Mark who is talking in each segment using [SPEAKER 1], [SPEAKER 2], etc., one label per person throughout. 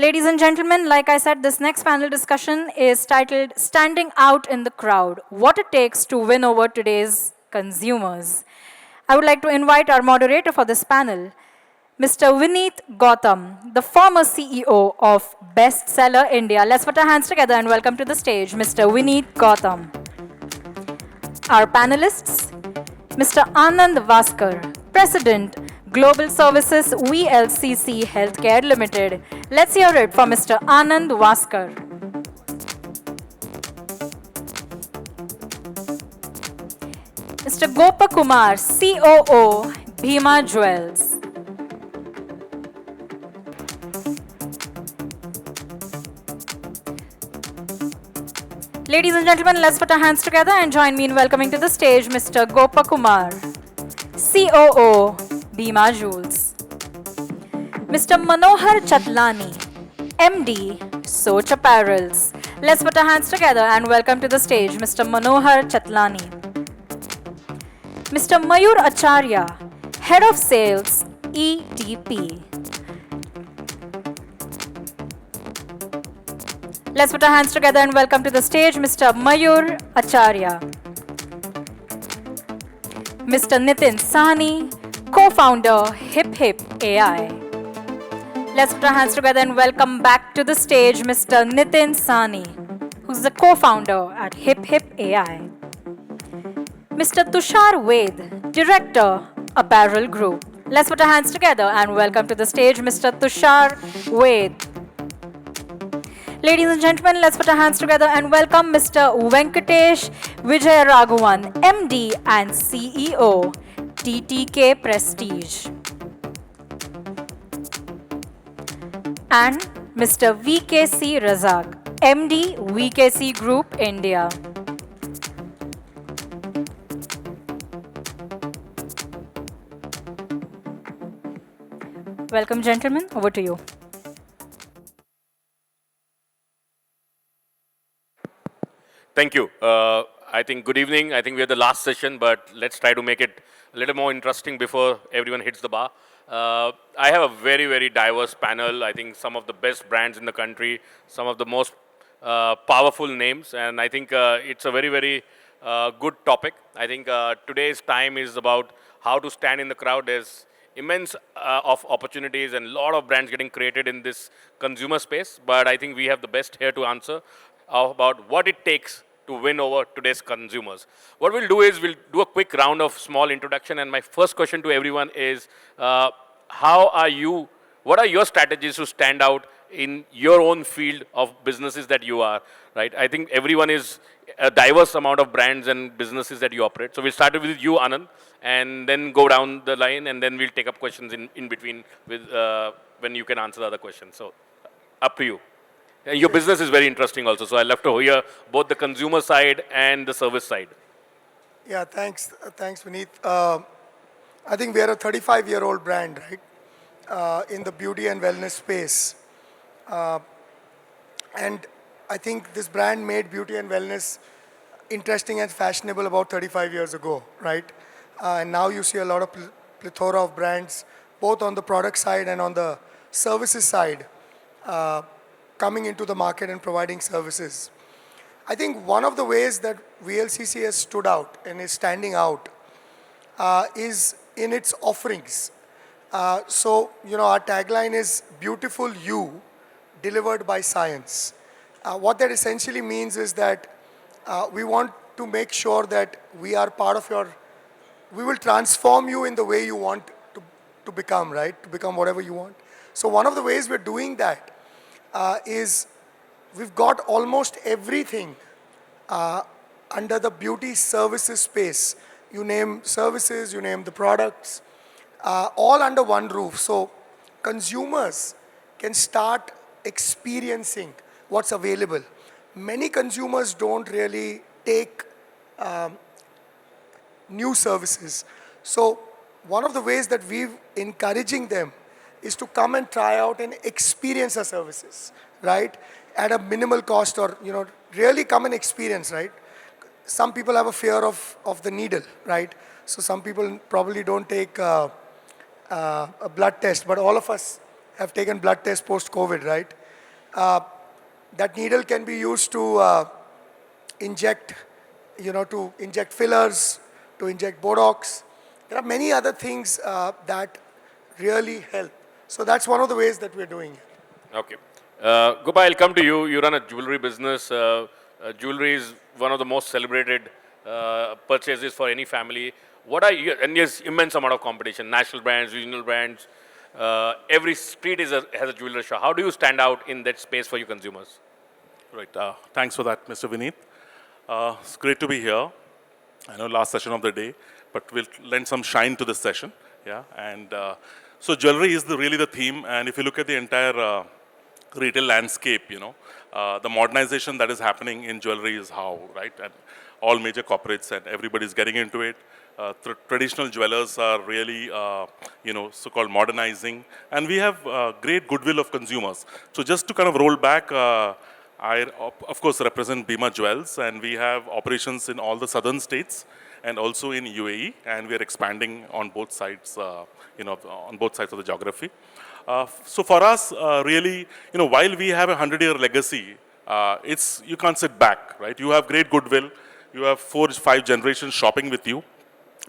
[SPEAKER 1] Ladies and gentlemen, like I said, this next panel discussion is titled Standing Out in the Crowd, What It Takes to Win Over Today's Consumers. I would like to invite our moderator for this panel, Mr. Vineet Gautam, the former CEO of Bestseller India. Let's put our hands together and welcome to the stage Mr. Vineet Gautam. Our panelists, Mr. Anand Vaskar, President, Global Services VLCC Healthcare Limited. Let's hear it from Mr. Anand Vaskar. Mr. Gopakumar, COO, Bhima Jewels. Ladies and gentlemen, let's put our hands together and join me in welcoming to the stage Mr. Gopakumar, COO, Bhima Jewels. Mr. Manohar Chatlani, MD, Soch Apparels. Let's put our hands together and welcome to the stage Mr. Manohar Chatlani. Mr. Mayur Acharya, Head of Sales, ETP. Let's put our hands together and welcome to the stage Mr. Mayur Acharya. Mr. Nitin Sahni, co-founder Hip Hip AI. Let's put our hands together and welcome back to the stage Mr. Nitin Sahni, who's the co-founder at Hip Hip AI. Mr. Tushar Ved, Director, Apparel Group. Let's put our hands together and welcome to the stage Mr. Tushar Ved. Ladies and gentlemen, let's put our hands together and welcome Mr. Venkatesh Vijayaraghavan, MD and CEO, TTK Prestige. And Mr. VKC Razak, MD, VKC Group, India. Welcome, gentlemen. Over to you.
[SPEAKER 2] Thank you. I think good evening. I think we are the last session, but let's try to make it a little more interesting before everyone hits the bar. I have a very, very diverse panel. I think some of the best brands in the country, some of the most powerful names, and I think it's a very, very good topic. I think today's time is about how to stand in the crowd. There's immense of opportunities and a lot of brands getting created in this consumer space, but I think we have the best here to answer about what it takes to win over today's consumers. What we'll do is we'll do a quick round of small introduction, and my first question to everyone is, what are your strategies to stand out in your own field of businesses that you are, right? I think everyone is a diverse amount of brands and businesses that you operate. So we'll start with you, Anand, and then go down the line, and then we'll take up questions in between with when you can answer the other questions. So up to you. Your business is very interesting also, so I'd love to hear both the consumer side and the service side.
[SPEAKER 3] Yeah, thanks, Vineet. I think we are a 35-year-old brand, right, in the beauty and wellness space. And I think this brand made beauty and wellness interesting and fashionable about 35 years ago, right? And now you see a lot of plethora of brands, both on the product side and on the services side, coming into the market and providing services. I think one of the ways that VLCC has stood out and is standing out is in its offerings. So, our tagline is beautiful you delivered by science. What that essentially means is that we want to make sure that we are part of we will transform you in the way you want to become, right? To become whatever you want. So one of the ways we're doing that is we've got almost everything under the beauty services space. You name services, you name the products, all under one roof. So consumers can start experiencing what's available. Many consumers don't really take new services. So one of the ways that we're encouraging them is to come and try out and experience our services, right? At a minimal cost, or really come and experience, right? Some people have a fear of the needle, right? So some people probably don't take a blood test, but all of us have taken blood tests post-COVID, right? That needle can be used to inject, to inject fillers, to inject Botox. There are many other things that really help. So that's one of the ways that we're doing it.
[SPEAKER 2] Okay. Gopal, I'll come to you. You run a jewelry business. Jewelry is one of the most celebrated purchases for any family. What are you, and there's immense amount of competition, national brands, regional brands. Every street has a jeweler shop. How do you stand out in that space for your consumers?
[SPEAKER 4] Right. Thanks for that, Mr. Vineet. It's great to be here. I know last session of the day, but we'll lend some shine to this session. Yeah. And so jewelry is really the theme. And if you look at the entire retail landscape, the modernization that is happening in jewelry is how, right? And all major corporates and everybody's getting into it. Traditional jewelers are really, so-called modernizing. And we have great goodwill of consumers. So just to kind of roll back, I, of course, represent Bima Jewels, and we have operations in all the southern states and also in UAE, and we are expanding on both sides, on both sides of the geography. So for us, really, while we have a 100-year legacy, you can't sit back, right? You have great goodwill. You have 4, 5 generations shopping with you.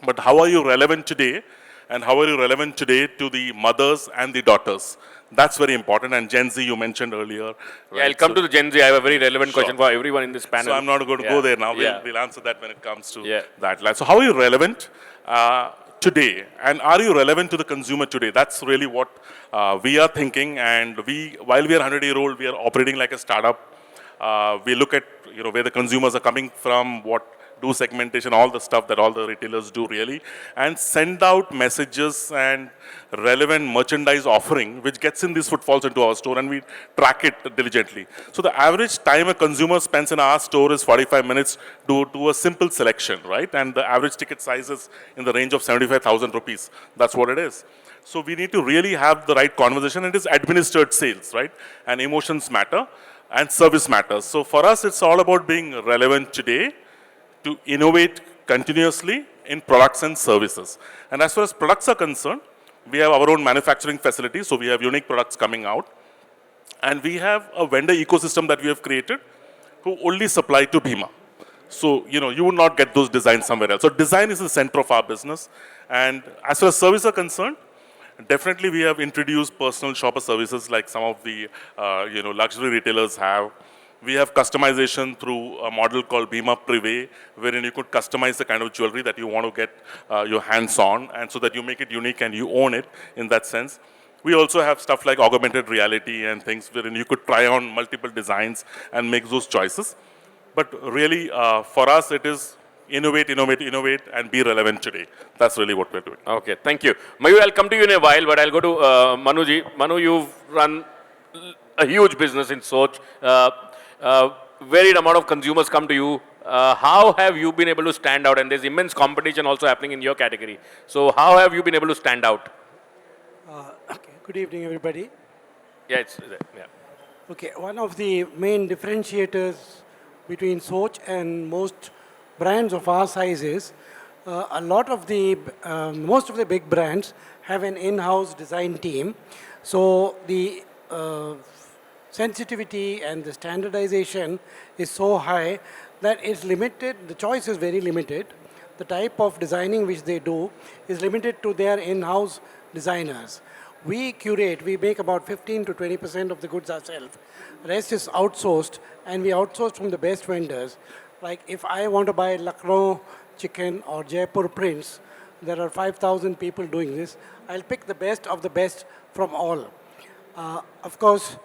[SPEAKER 4] But how are you relevant today? And how are you relevant today to the mothers and the daughters? That's very important. And Gen Z, you mentioned earlier. Right?
[SPEAKER 2] Yeah, I'll come to the Gen Z. I have a very relevant question for everyone in this panel.
[SPEAKER 4] So I'm not going to go there now. We'll answer that when it comes to that. So how are you relevant today? And are you relevant to the consumer today? That's really what we are thinking. And while we are 100-year-old, we are operating like a startup. We look at where the consumers are coming from, do segmentation, all the stuff that all the retailers do really, and send out messages and relevant merchandise offering, which gets in these footfalls into our store, and we track it diligently. So the average time a consumer spends in our store is 45 minutes to do a simple selection, right? And the average ticket size is in the range of 75,000 rupees. That's what it is. So we need to really have the right conversation. It is administered sales, right? And emotions matter, and service matters. So for us, it's all about being relevant today, to innovate continuously in products and services. And as far as products are concerned, we have our own manufacturing facility, so we have unique products coming out. And we have a vendor ecosystem that we have created who only supply to Bima. So, you would not get those designs somewhere else. So design is the center of our business. And as far as services are concerned, definitely we have introduced personal shopper services like some of the luxury retailers have. We have customization through a model called Bima Privé, wherein you could customize the kind of jewelry that you want to get your hands on, and so that you make it unique and you own it in that sense. We also have stuff like augmented reality and things wherein you could try on multiple designs and make those choices. But really, for us, it is innovate, and be relevant today. That's really what we're doing.
[SPEAKER 2] Okay, thank you. Mayur, I'll come to you in a while, but I'll go to Manuji. Manu, you've run a huge business in Soch. Varied amount of consumers come to you. How have you been able to stand out? And there's immense competition also happening in your category. So how have you been able to stand out?
[SPEAKER 5] Okay. Good evening, everybody.
[SPEAKER 2] Yeah, it's there. Yeah.
[SPEAKER 5] Okay, one of the main differentiators between Soch and most brands of our size is most of the big brands have an in-house design team. So the sensitivity and the standardization is so high that it's limited, the choice is very limited. The type of designing which they do is limited to their in-house designers. We curate, we make about 15 to 20% of the goods ourselves. Rest is outsourced, and we outsource from the best vendors. Like if I want to buy Lucknow chicken or Jaipur prints, there are 5,000 people doing this. I'll pick the best of the best from all. Of course,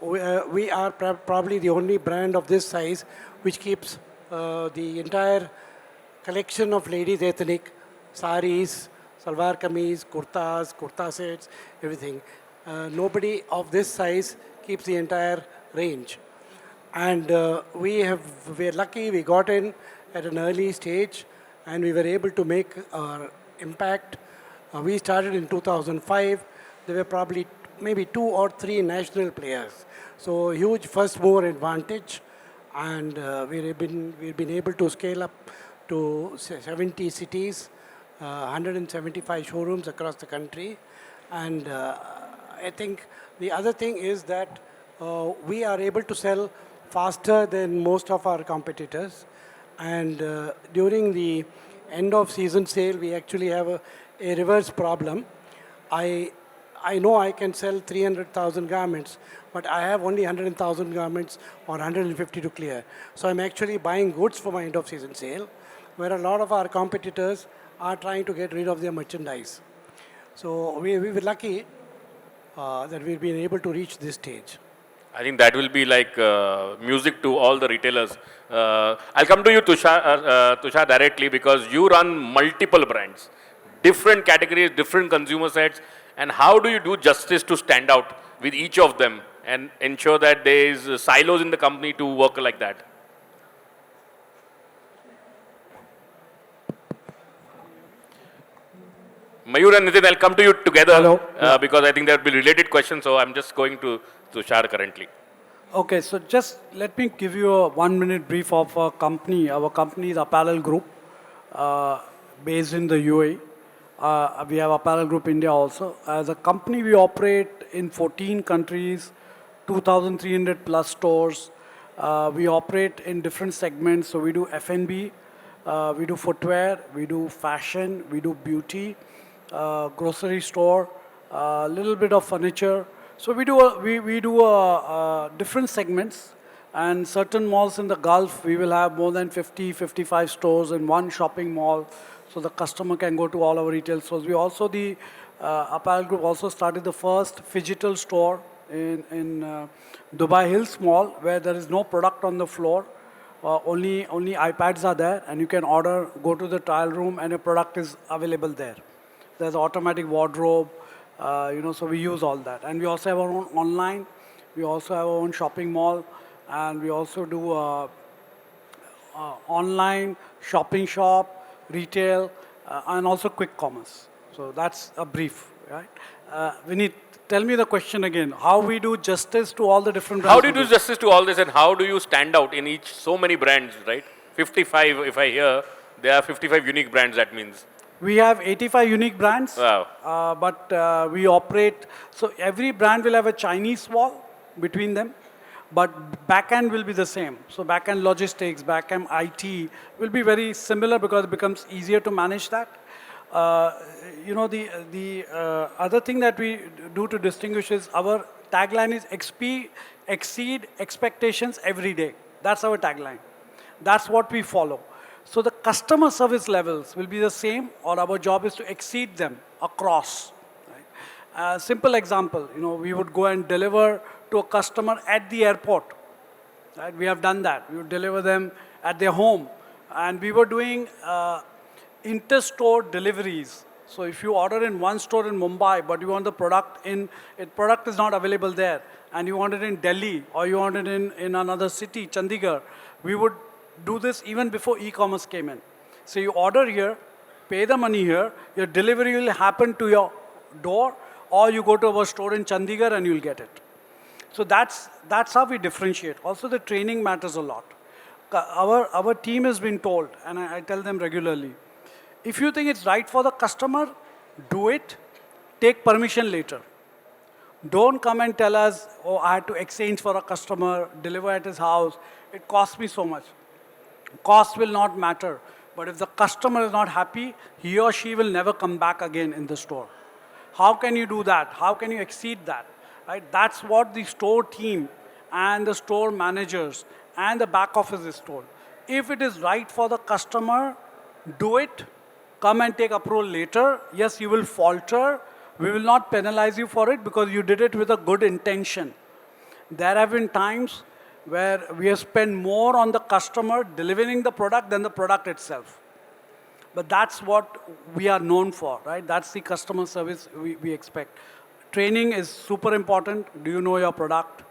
[SPEAKER 5] we are probably the only brand of this size which keeps the entire collection of ladies' ethnic, saris, salwar kameez, kurtas, kurta sets, everything. Nobody of this size keeps the entire range. And we're lucky we got in at an early stage and we were able to make our impact. We started in 2005. There were probably maybe 2 or 3 national players. So huge first mover advantage, and we've been able to scale up to 70 cities, 175 showrooms across the country. And I think the other thing is that we are able to sell faster than most of our competitors. And during the end of season sale, we actually have a reverse problem. I know I can sell 300,000 garments, but I have only 100,000 garments or 150 to clear. So I'm actually buying goods for my end of season sale, where a lot of our competitors are trying to get rid of their merchandise. So we were lucky that we've been able to reach this stage.
[SPEAKER 2] I think that will be like music to all the retailers. I'll come to you, Tushar, directly, because you run multiple brands, different categories, different consumer sets. And how do you do justice to stand out with each of them and ensure that there is silos in the company to work like that? Mayur and Nitin, I'll come to you together.
[SPEAKER 6] Hello.
[SPEAKER 2] Because I think there will be related questions. So I'm just going to Tushar currently.
[SPEAKER 6] Okay, so just let me give you a 1-minute brief of our company. Our company is Apparel Group, based in the UAE. We have Apparel Group India also. As a company, we operate in 14 countries, 2,300 plus stores. We operate in different segments. So we do F&B, we do footwear, we do fashion, we do beauty, grocery store, a little bit of furniture. So we do different segments, and certain malls in the Gulf, we will have more than 50, 55 stores in one shopping mall, so the customer can go to all our retail stores. We also, the Apparel Group also started the first phygital store in Dubai Hills Mall, where there is no product on the floor. Only iPads are there, and you can order, go to the trial room, and a product is available there. There's automatic wardrobe, so we use all that. And we also have our own online, we also have our own shopping mall, and we also do online, shopping shop, retail, and also quick commerce. So that's a brief, right? Vineet, tell me the question again. How we do justice to all the different brands?
[SPEAKER 2] How do you do justice to all this, and how do you stand out in each, so many brands, right? 55, if I hear, there are 55 unique brands, that means.
[SPEAKER 6] We have 85 unique brands.
[SPEAKER 2] Wow.
[SPEAKER 6] But we operate, so every brand will have a Chinese wall between them, but backend will be the same. So backend logistics, backend IT will be very similar because it becomes easier to manage that. The other thing that we do to distinguish is our tagline is exceed expectations every day. That's our tagline. That's what we follow. So the customer service levels will be the same, or our job is to exceed them across. Right? Simple example, we would go and deliver to a customer at the airport. Right? We have done that. We would deliver them at their home. And we were doing inter-store deliveries. So if you order in one store in Mumbai, but you want the product product is not available there, and you want it in Delhi, or you want it in another city, Chandigarh, we would do this even before e-commerce came in. So you order here, pay the money here, your delivery will happen to your door, or you go to our store in Chandigarh and you'll get it. So that's how we differentiate. Also, the training matters a lot. Our team has been told, and I tell them regularly, if you think it's right for the customer, do it, take permission later. Don't come and tell us, oh, I had to exchange for a customer, deliver at his house, it cost me so much. Cost will not matter, but if the customer is not happy, he or she will never come back again in the store. How can you do that? How can you exceed that? Right? That's what the store team and the store managers and the back office is told. If it is right for the customer, do it. Come and take approval later. Yes, you will falter. We will not penalize you for it because you did it with a good intention. There have been times where we have spent more on the customer delivering the product than the product itself. But that's what we are known for, right? That's the customer service we expect. Training is super important. Do you know your product?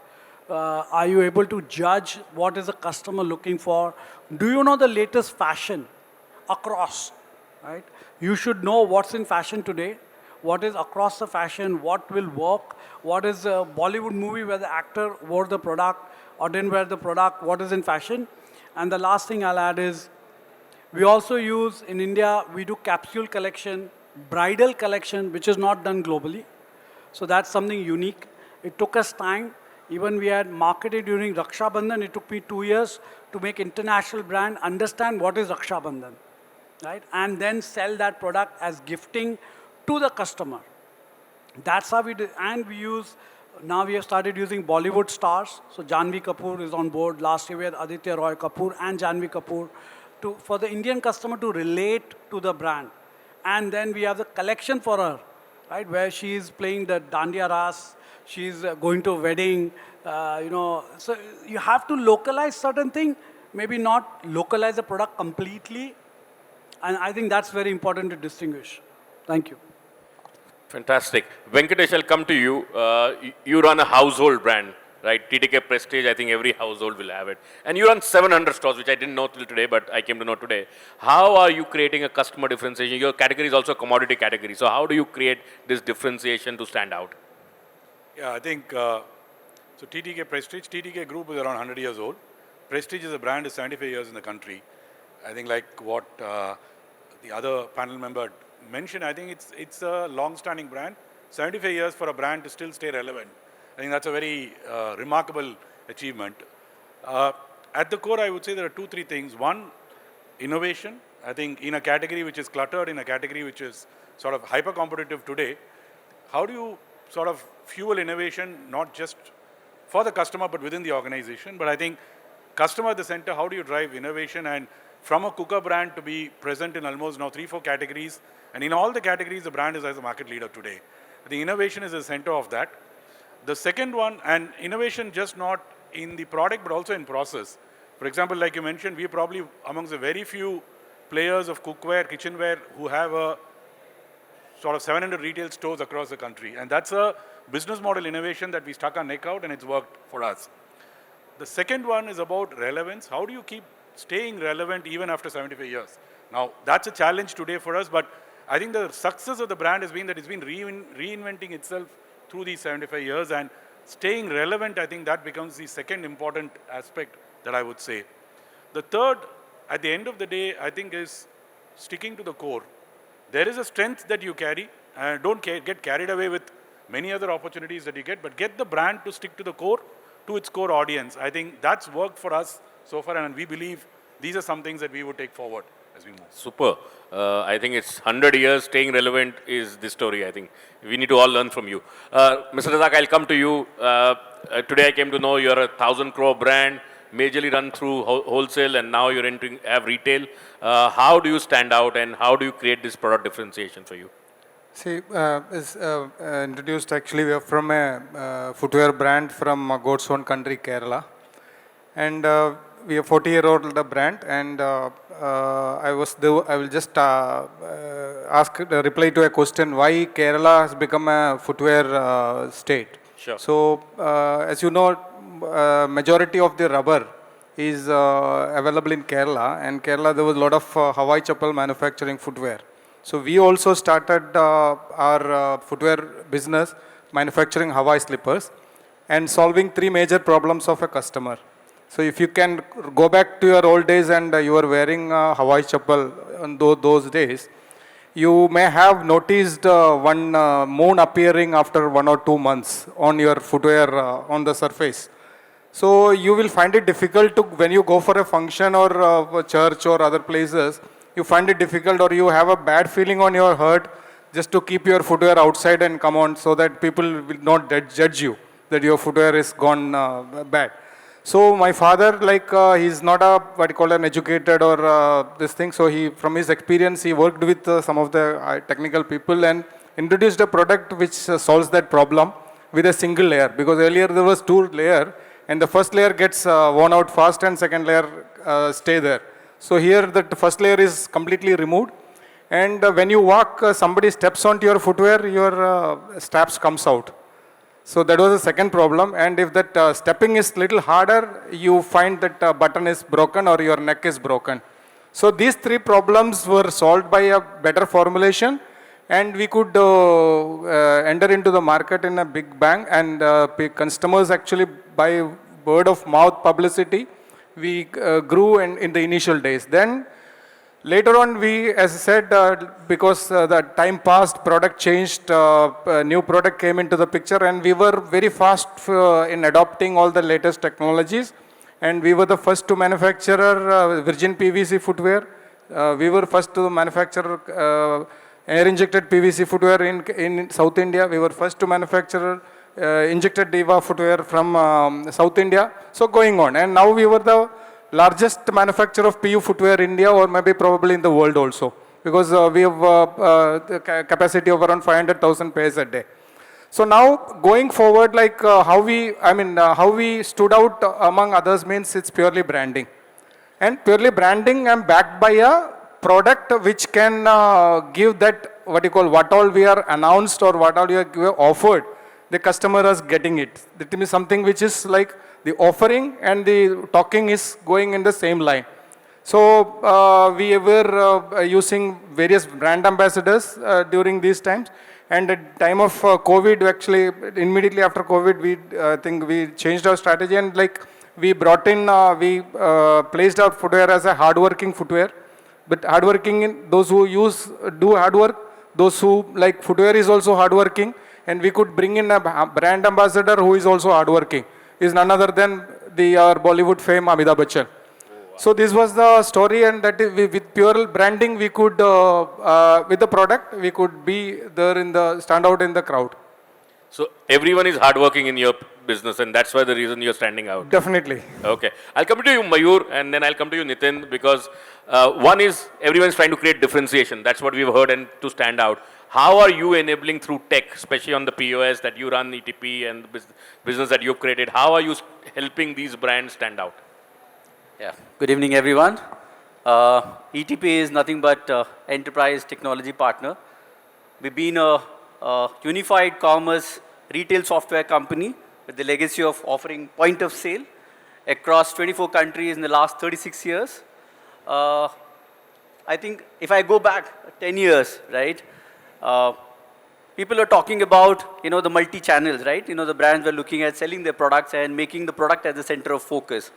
[SPEAKER 6] Are you able to judge what is the customer looking for? Do you know the latest fashion across, right? You should know what's in fashion today, what is across the fashion, what will work, what is a Bollywood movie where the actor wore the product or didn't wear the product, what is in fashion. And the last thing I'll add is, we also use, in India, we do capsule collection, bridal collection, which is not done globally. So that's something unique. It took us time. Even we had marketed during Raksha Bandhan. It took me 2 years to make international brand understand what is Raksha Bandhan, right? And then sell that product as gifting to the customer. That's how we do, and now we have started using Bollywood stars. So Janvi Kapoor is on board. Last year we had Aditya Roy Kapoor and Janvi Kapoor for the Indian customer to relate to the brand. And then we have the collection for her, right, where she is playing the Dandiya Ras, she's going to a wedding, So you have to localize certain thing, maybe not localize the product completely. And I think that's very important to distinguish. Thank you.
[SPEAKER 2] Fantastic. Venkatesh, I'll come to you. You run a household brand, right? TTK Prestige, I think every household will have it. And you run 700 stores, which I didn't know till today, but I came to know today. How are you creating a customer differentiation? Your category is also a commodity category. So how do you create this differentiation to stand out?
[SPEAKER 7] Yeah, I think, so TTK Prestige, TTK Group is around 100 years old. Prestige as a brand is 75 years in the country. I think like what the other panel member mentioned, I think it's a long-standing brand. 75 years for a brand to still stay relevant. I think that's a very remarkable achievement. At the core, I would say there are 2-3 things. One, innovation. I think in a category which is cluttered, in a category which is sort of hyper-competitive today, how do you sort of fuel innovation, not just for the customer, but within the organization? But I think customer at the center, how do you drive innovation? And from a cooker brand to be present in almost now 3-4 categories, and in all the categories, the brand is as a market leader today. The innovation is the center of that. The second one, and innovation just not in the product, but also in process. For example, like you mentioned, we are probably amongst the very few players of cookware, kitchenware, who have a sort of 700 retail stores across the country. And that's a business model innovation that we stuck our neck out and it's worked for us. The second one is about relevance. How do you keep staying relevant even after 75 years? Now, that's a challenge today for us, but I think the success of the brand has been that it's been reinventing itself through these 75 years, and staying relevant, I think that becomes the second important aspect that I would say. The third, at the end of the day, I think is sticking to the core. There is a strength that you carry, and don't get carried away with many other opportunities that you get, but get the brand to stick to the core, to its core audience. I think that's worked for us so far, and we believe these are some things that we would take forward as we move.
[SPEAKER 2] Super. I think it's 100 years staying relevant is the story, I think. We need to all learn from you. Mr. Razak, I'll come to you. Today I came to know you're a 1,000 crore brand, majorly run through wholesale, and now you're entering retail. How do you stand out and how do you create this product differentiation for you?
[SPEAKER 8] See, is introduced actually, we are from a footwear brand from God's own country, Kerala. And we are 40-year-old brand, and I will just reply to a question, why Kerala has become a footwear state.
[SPEAKER 2] Sure.
[SPEAKER 8] So, as you know, majority of the rubber is available in Kerala, and Kerala there was a lot of Hawaii chappal manufacturing footwear. So we also started our footwear business manufacturing Hawaii slippers and solving 3 major problems of a customer. So if you can go back to your old days and you were wearing Hawaii chappal on those days, you may have noticed one moon appearing after 1 or 2 months on your footwear on the surface. So you will find it difficult to, when you go for a function or a church or other places, you find it difficult or you have a bad feeling on your heart just to keep your footwear outside and come on, so that people will not judge you that your footwear is gone bad. So my father, like he's not a what you call an educated or this thing. So he, from his experience, he worked with some of the technical people and introduced a product which solves that problem with a single layer. Because earlier there was 2 layers, and the first layer gets worn out fast, and second layer stay there. So here the first layer is completely removed, and when you walk, somebody steps onto your footwear, your straps comes out. So that was the second problem, and if that stepping is little harder, you find that button is broken or your neck is broken. So these 3 problems were solved by a better formulation, and we could enter into the market in a big bang, and customers actually, by word of mouth publicity, we grew in the initial days. Then Later on, we, as I said, because the time passed, product changed, new product came into the picture, and we were very fast in adopting all the latest technologies. And we were the first to manufacture virgin PVC footwear. We were first to manufacture air-injected PVC footwear in South India. We were first to manufacture injected Diva footwear from South India. So going on. And now we were the largest manufacturer of PU footwear in India, or maybe probably in the world also, because we have the capacity of around 500,000 pairs a day. So now going forward, like how we stood out among others means it's purely branding. And purely branding and backed by a product which can give that, what all we are announced or what all we are offered, the customer is getting it. That means something which is like the offering and the talking is going in the same line. So we were using various brand ambassadors during these times. And at the time of COVID, actually, immediately after COVID, I think we changed our strategy, and like we brought in, we placed our footwear as a hardworking footwear. But hardworking, in those who do hard work, those who like footwear is also hardworking, and we could bring in a brand ambassador who is also hardworking. Is none other than our Bollywood fame Amitabh Bachchan. So this was the story, and that with pure branding, we could, with the product, we could be there stand out in the crowd.
[SPEAKER 2] So everyone is hardworking in your business, and that's why the reason you're standing out.
[SPEAKER 8] Definitely.
[SPEAKER 2] Okay. I'll come to you, Mayur, and then I'll come to you, Nitin, because one is everyone's trying to create differentiation. That's what we've heard, and to stand out. How are you enabling through tech, especially on the POS that you run, ETP, and the business that you've created? How are you helping these brands stand out?
[SPEAKER 9] Yeah. Good evening, everyone. ETP is nothing but enterprise technology partner. We've been a unified commerce retail software company with the legacy of offering point of sale across 24 countries in the last 36 years. I think if I go back 10 years, right, people are talking about, the multi-channels, right? The brands were looking at selling their products and making the product as the center of focus.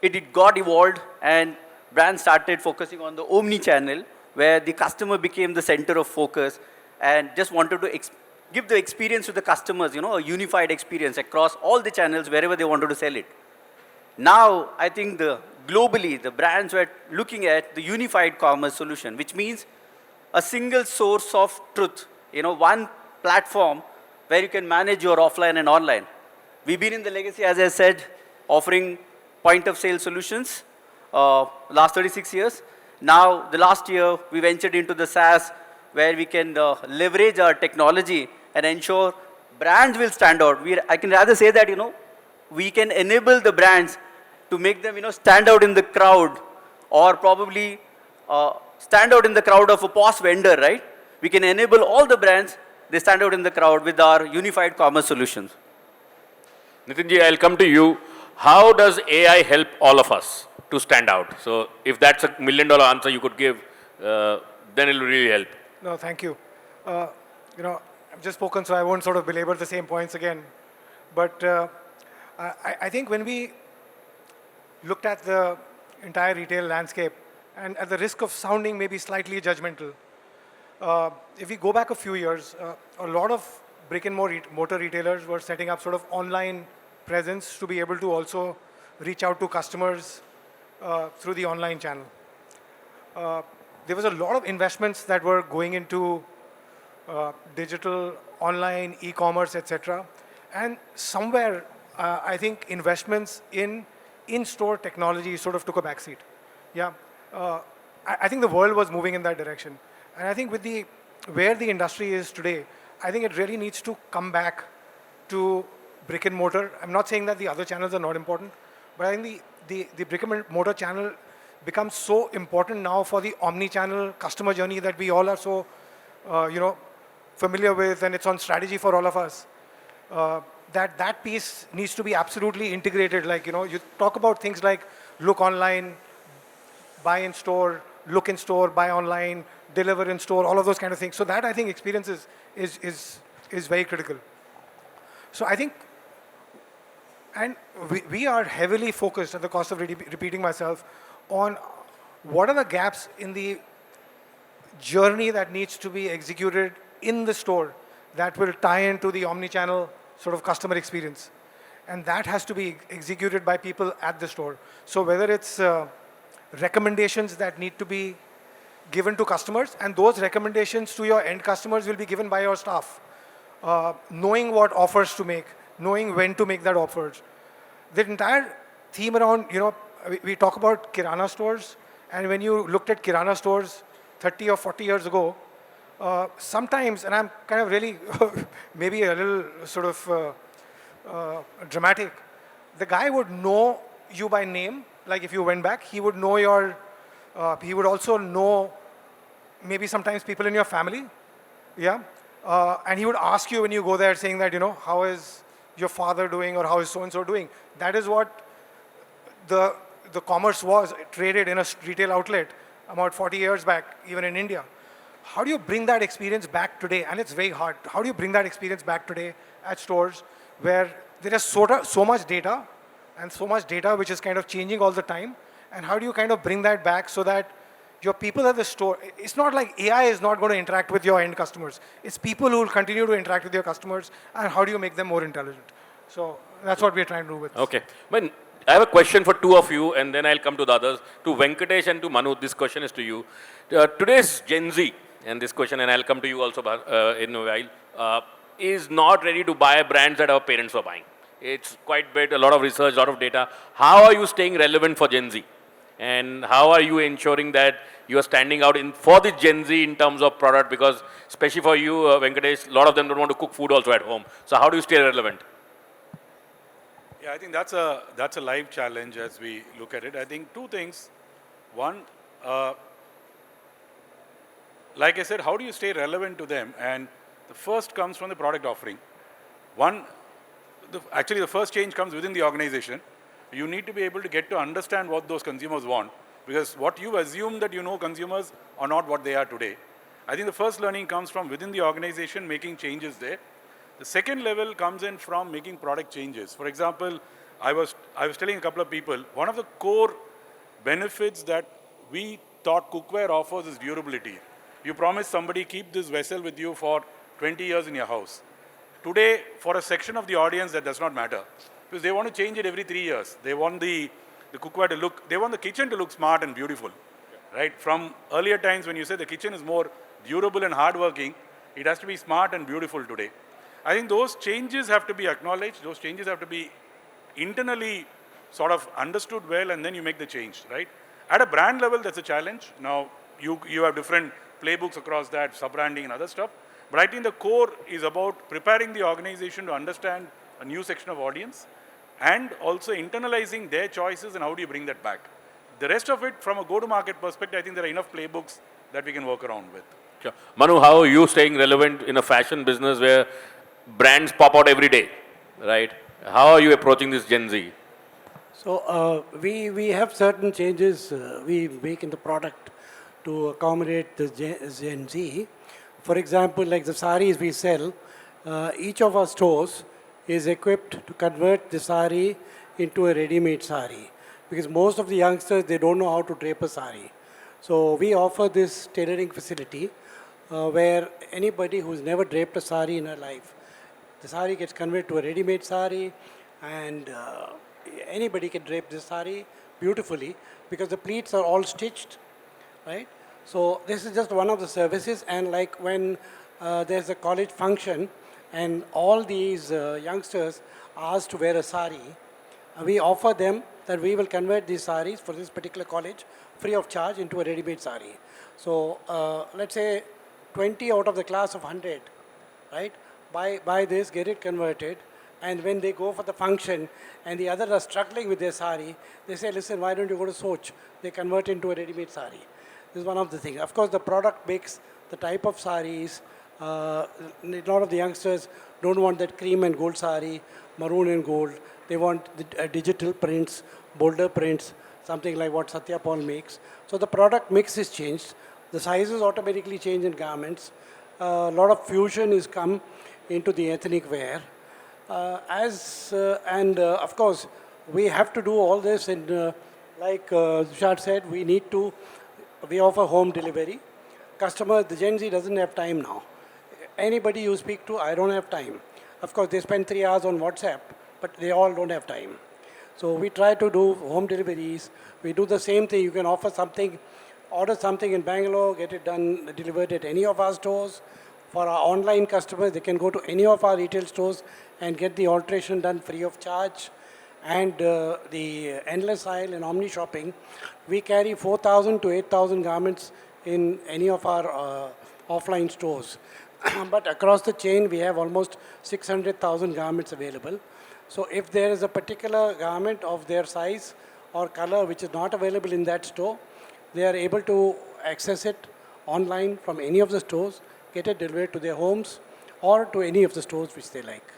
[SPEAKER 9] It got evolved, and brands started focusing on the omni-channel, where the customer became the center of focus and just wanted to give the experience to the customers, a unified experience across all the channels wherever they wanted to sell it. Now, I think globally, the brands were looking at the unified commerce solution, which means a single source of truth, one platform where you can manage your offline and online. We've been in the legacy, as I said, offering point of sale solutions last 36 years. Now, the last year, we ventured into the SaaS, where we can leverage our technology and ensure brands will stand out. I can rather say that, we can enable the brands to make them, stand out in the crowd, or probably stand out in the crowd of a POS vendor, right? We can enable all the brands, they stand out in the crowd with our unified commerce solutions.
[SPEAKER 2] Nitinji, I'll come to you. How does AI help all of us to stand out? So if that's $1 million answer you could give, then it'll really help.
[SPEAKER 3] No, thank you. I've just spoken, so I won't sort of belabor the same points again. But I think when we looked at the entire retail landscape, and at the risk of sounding maybe slightly judgmental, if we go back a few years, a lot of brick and mortar retailers were setting up sort of online presence to be able to also reach out to customers through the online channel. There was a lot of investments that were going into digital, online, e-commerce, etc. And somewhere, I think investments in-store technology sort of took a backseat. Yeah, I think the world was moving in that direction. And I think with where the industry is today, I think it really needs to come back to brick and mortar. I'm not saying that the other channels are not important, but I think the brick and mortar channel becomes so important now for the omni-channel customer journey that we all are so, familiar with, and it's on strategy for all of us. That piece needs to be absolutely integrated. Like, you talk about things like look online, buy in store, look in store, buy online, deliver in store, all of those kind of things. So that, I think, experience is very critical. So I think, and we are heavily focused, at the cost of repeating myself, on
[SPEAKER 10] what are the gaps in the journey that needs to be executed in the store that will tie into the omni-channel sort of customer experience. And that has to be executed by people at the store. So whether it's recommendations that need to be given to customers, and those recommendations to your end customers will be given by your staff. Knowing what offers to make, knowing when to make that offers. The entire theme around, we talk about Kirana stores, and when you looked at Kirana stores 30 or 40 years ago, sometimes, and I'm kind of really maybe a little sort of dramatic, the guy would know you by name, like if you went back, he would know your, he would also know maybe sometimes people in your family, yeah? And he would ask you when you go there saying that, how is your father doing or how is so-and-so doing? That is what the commerce was traded in a retail outlet about 40 years back, even in India. How do you bring that experience back today? And it's very hard. How do you bring that experience back today at stores where there is so much data and so much data which is kind of changing all the time? And how do you kind of bring that back so that your people at the store, it's not like AI is not going to interact with your end customers. It's people who will continue to interact with your customers, and how do you make them more intelligent? So that's what we're trying to do with this.
[SPEAKER 2] Okay. I have a question for two of you, and then I'll come to the others. To Venkatesh and to Manu, this question is to you. Today's Gen Z, and this question, and I'll come to you also in a while, is not ready to buy brands that our parents were buying. It's quite bit, a lot of research, a lot of data. How are you staying relevant for Gen Z? And how are you ensuring that you are standing out for the Gen Z in terms of product? Because especially for you, Venkatesh, a lot of them don't want to cook food also at home. So how do you stay relevant?
[SPEAKER 7] Yeah, I think that's a live challenge as we look at it. I think two things. One, like I said, how do you stay relevant to them? And the first comes from the product offering. Actually, the first change comes within the organization. You need to be able to get to understand what those consumers want, because what you assume that you know consumers are not what they are today. I think the first learning comes from within the organization, making changes there. The second level comes in from making product changes. For example, I was telling a couple of people, one of the core benefits that we thought cookware offers is durability. You promise somebody, keep this vessel with you for 20 years in your house. Today, for a section of the audience, that does not matter, because they want to change it every 3 years. They want the cookware to look, they want the kitchen to look smart and beautiful, right? From earlier times when you say the kitchen is more durable and hardworking, it has to be smart and beautiful today. I think those changes have to be acknowledged, those changes have to be internally sort of understood well, and then you make the change, right? At a brand level, that's a challenge. Now, you have different playbooks across that, sub-branding and other stuff, but I think the core is about preparing the organization to understand a new section of audience, and also internalizing their choices and how do you bring that back. The rest of it, from a go-to-market perspective, I think there are enough playbooks that we can work around with.
[SPEAKER 2] Sure. Manu, how are you staying relevant in a fashion business where brands pop out every day, right? How are you approaching this Gen Z?
[SPEAKER 5] So we have certain changes we make in the product to accommodate the Gen Z. For example, like the saris we sell, each of our stores is equipped to convert the sari into a ready-made sari, because most of the youngsters, they don't know how to drape a sari. So we offer this tailoring facility where anybody who's never draped a sari in her life, the sari gets converted to a ready-made sari, and anybody can drape this sari beautifully because the pleats are all stitched, right? So this is just one of the services, and like when there's a college function and all these youngsters are asked to wear a sari, we offer them that we will convert these saris for this particular college free of charge into a ready-made sari. So let's say 20 out of the class of 100, right? Buy this, get it converted, and when they go for the function and the others are struggling with their sari, they say, listen, why don't you go to Soch? They convert into a ready-made sari. This is one of the things. Of course, the product makes the type of saris. A lot of the youngsters don't want that cream and gold sari, maroon and gold. They want the digital prints, bolder prints, something like what Satya Paul makes. So the product mix is changed. The sizes automatically change in garments. A lot of fusion is come into the ethnic wear. Of course, we have to do all this in Like Tushar said, we offer home delivery. Customer, the Gen Z doesn't have time now. Anybody you speak to, I don't have time. Of course, they spend 3 hours on WhatsApp, but they all don't have time. So we try to do home deliveries. We do the same thing. You can offer something, order something in Bangalore, get it done, delivered at any of our stores. For our online customers, they can go to any of our retail stores and get the alteration done free of charge. And the endless aisle in Omni Shopping, we carry 4,000 to 8,000 garments in any of our offline stores. But across the chain, we have almost 600,000 garments available. So if there is a particular garment of their size or color which is not available in that store, they are able to access it online from any of the stores, get it delivered to their homes or to any of the stores which they like.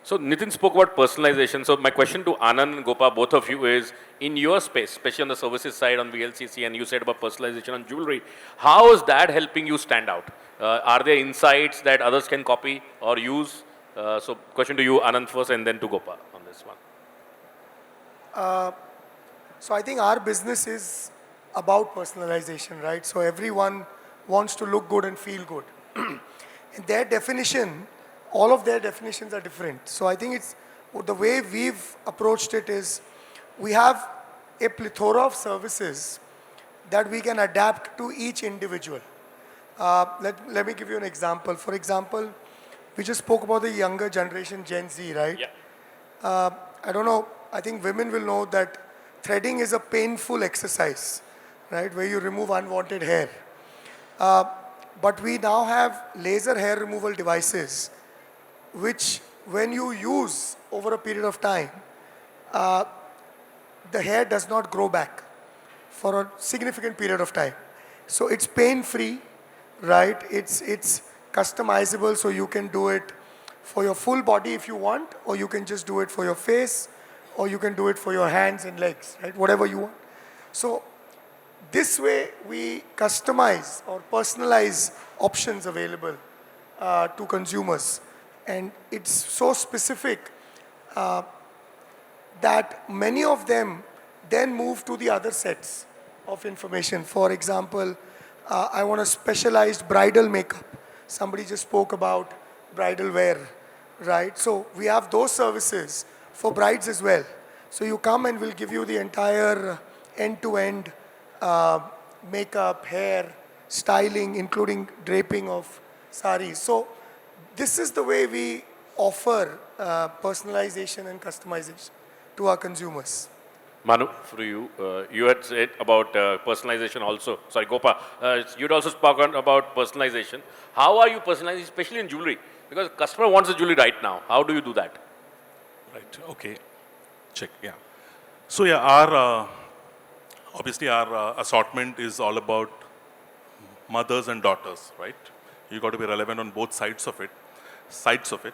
[SPEAKER 2] So Nitin spoke about personalization. So my question to Anand and Gopa, both of you, is in your space, especially on the services side on VLCC, and you said about personalization on jewelry, how is that helping you stand out? Are there insights that others can copy or use? So question to you, Anand, first, and then to Gopa on this one.
[SPEAKER 3] So I think our business is about personalization, right? So everyone wants to look good and feel good. In their definition, all of their definitions are different. So I think it's the way we've approached it is we have a plethora of services that we can adapt to each individual. Let me give you an example. For example, we just spoke about the younger generation, Gen Z, right?
[SPEAKER 2] Yeah.
[SPEAKER 3] I don't know, I think women will know that threading is a painful exercise, right? Where you remove unwanted hair. But we now have laser hair removal devices, which when you use over a period of time, the hair does not grow back for a significant period of time. So it's pain-free, right? It's customizable, so you can do it for your full body if you want, or you can just do it for your face, or you can do it for your hands and legs, right? Whatever you want. So this way we customize or personalize options available to consumers. And it's so specific that many of them then move to the other sets of information. For example, I want a specialized bridal makeup. Somebody just spoke about bridal wear, right? So we have those services for brides as well. So you come and we'll give you the entire end-to-end makeup, hair, styling, including draping of saris. So this is the way we offer personalization and customization to our consumers.
[SPEAKER 2] Manu, for you, you had said about personalization also. Sorry, Gopa, you'd also spoken about personalization. How are you personalizing, especially in jewelry? Because customer wants the jewelry right now. How do you do that?
[SPEAKER 4] Right, okay. Check, yeah. So yeah, our, obviously our assortment is all about mothers and daughters, right? You got to be relevant on both sides of it,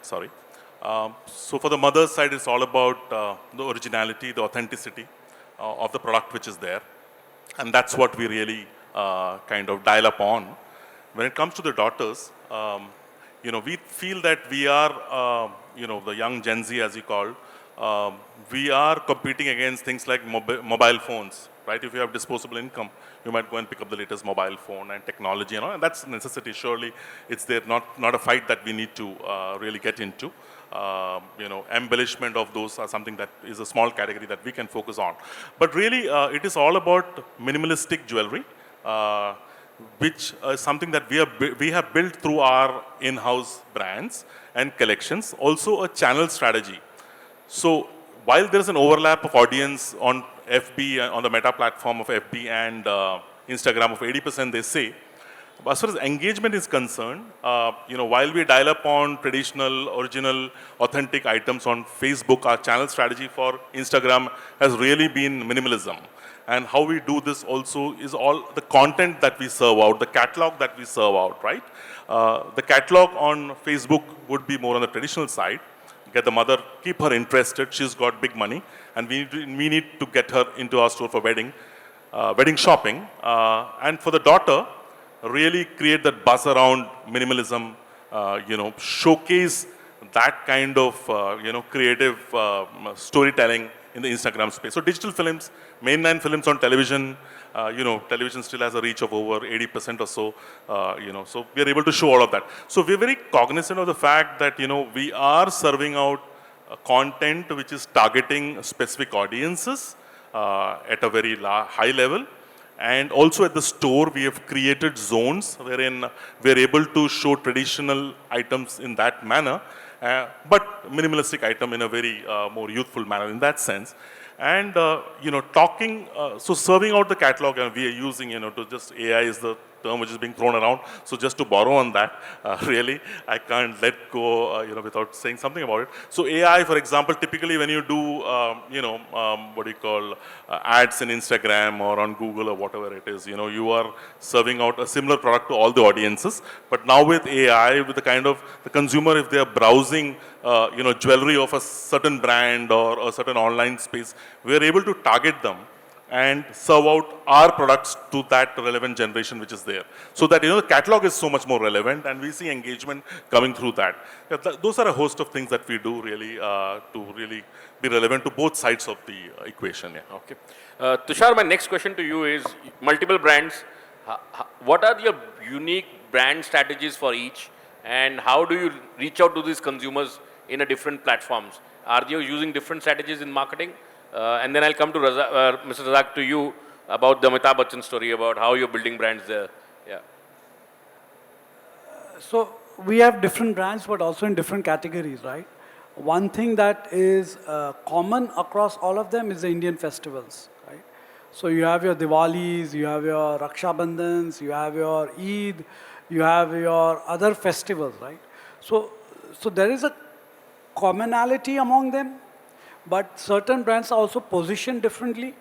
[SPEAKER 4] sorry. So for the mother's side, it's all about the originality, the authenticity of the product which is there. And that's what we really kind of dial up on. When it comes to the daughters, you know, we feel that we are, you know, the young Gen Z as you call, we are competing against things like mobile phones, right? If you have disposable income, you might go and pick up the latest mobile phone and technology, you know, and that's a necessity. Surely it's there, not a fight that we need to really get into. You know, embellishment of those are something that is a small category that we can focus on. But really, it is all about minimalistic jewelry, which is something that we have built through our in-house brands and collections. Also a channel strategy. So while there is an overlap of audience on FB, on the Meta platform of FB and Instagram of 80%, they say, as far as engagement is concerned, you know, while we dial up on traditional, original, authentic items on Facebook, our channel strategy for Instagram has really been minimalism. And how we do this also is all the content that we serve out, the catalog that we serve out, right? The catalog on Facebook would be more on the traditional side. Get the mother, keep her interested. She's got big money, and we need to get her into our store for wedding shopping. And for the daughter, really create that buzz around minimalism. You know, showcase that kind of you know, creative storytelling in the Instagram space. So digital films, mainline films on television, television still has a reach of over 80% or so, so we are able to show all of that. So we're very cognizant of the fact that, we are serving out content which is targeting specific audiences at a very high level. And also at the store, we have created zones wherein we're able to show traditional items in that manner, but minimalistic item in a very more youthful manner in that sense. And, so serving out the catalog, and we are using, to just AI is the term which is being thrown around. So just to borrow on that, really, I can't let go, without saying something about it. So AI, for example, typically when you do, what do you call, ads in Instagram or on Google or whatever it is, you are serving out a similar product to all the audiences. But now with AI, with the kind of the consumer, if they are browsing, jewelry of a certain brand or a certain online space, we are able to target them and serve out our products to that relevant generation which is there. So that, the catalog is so much more relevant and we see engagement coming through that. Those are a host of things that we do really to really be relevant to both sides of the equation. Yeah.
[SPEAKER 2] Okay. Tushar, my next question to you is multiple brands. What are your unique brand strategies for each? And how do you reach out to these consumers in a different platforms? Are you using different strategies in marketing? And then I'll come to Mr. Razak, to you about the Amitabh Bachchan story, about how you're building brands there. Yeah.
[SPEAKER 6] So we have different brands, but also in different categories, right? One thing that is common across all of them is the Indian festivals, right? So you have your Diwalis, you have your Raksha Bandhans, you have your Eid, you have your other festivals, right? So there is a commonality among them. But certain brands are also positioned differently.